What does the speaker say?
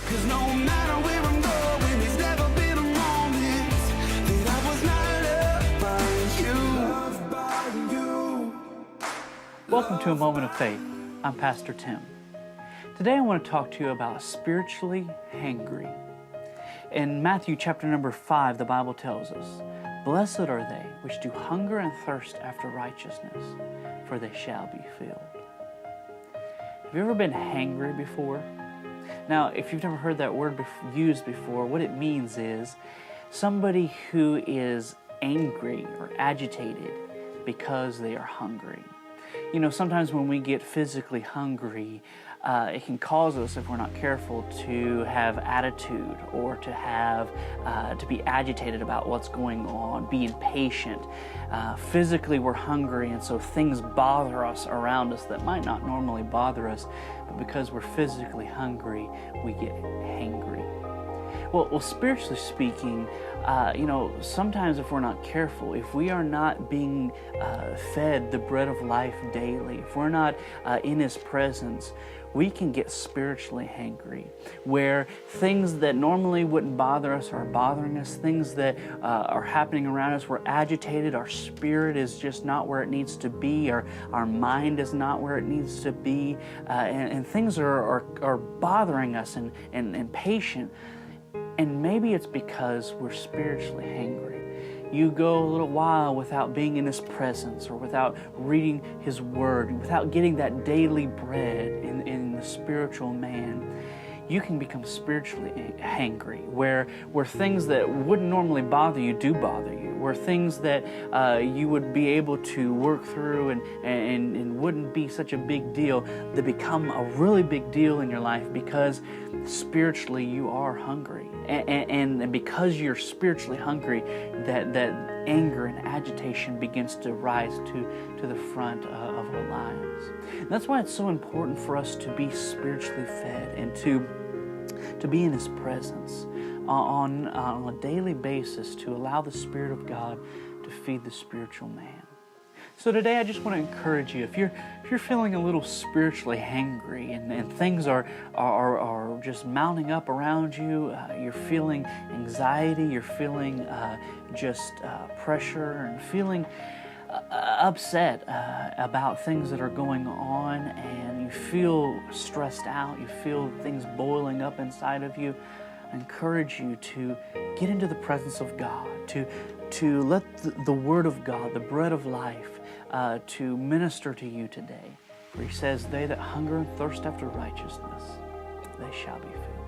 'Cause no matter where I'm going, there's never been a moment that I was not loved by you. Welcome to A Moment of Faith. I'm Pastor Tim. Today I want to talk to you about spiritually hangry. In Matthew chapter number 5, the Bible tells us, "Blessed are they which do hunger and thirst after righteousness, for they shall be filled." Have you ever been hangry before? Now, if you've never heard that word used before, what it means is somebody who is angry or agitated because they are hungry. You know, sometimes when we get physically hungry, it can cause us, if we're not careful, to have attitude or to be agitated about what's going on, be impatient. Physically, we're hungry, and so things bother us around us that might not normally bother us, but because we're physically hungry, we get hangry. Well, spiritually speaking, sometimes if we're not careful, if we are not being fed the bread of life daily, if we're not in His presence, we can get spiritually hangry, where things that normally wouldn't bother us are bothering us, things that are happening around us, we're agitated, our spirit is just not where it needs to be, our mind is not where it needs to be, and things are bothering us and impatient. And maybe it's because we're spiritually hangry. You go a little while without being in His presence or without reading His Word, without getting that daily bread in the spiritual man. You can become spiritually hangry, where things that wouldn't normally bother you do bother you, where things that you would be able to work through and wouldn't be such a big deal, they become a really big deal in your life because spiritually you are hungry. And because you're spiritually hungry, that anger and agitation begins to rise to the front of our lives. And that's why it's so important for us to be spiritually fed and to be in His presence on a daily basis, to allow the Spirit of God to feed the spiritual man. So today I just want to encourage you, if you're feeling a little spiritually hangry and things are just mounting up around you, you're feeling anxiety, you're feeling pressure and feeling upset about things that are going on, and you feel stressed out, you feel things boiling up inside of you, I encourage you to get into the presence of God, to let the Word of God, the bread of life, to minister to you today. For He says, "They that hunger and thirst after righteousness, they shall be filled."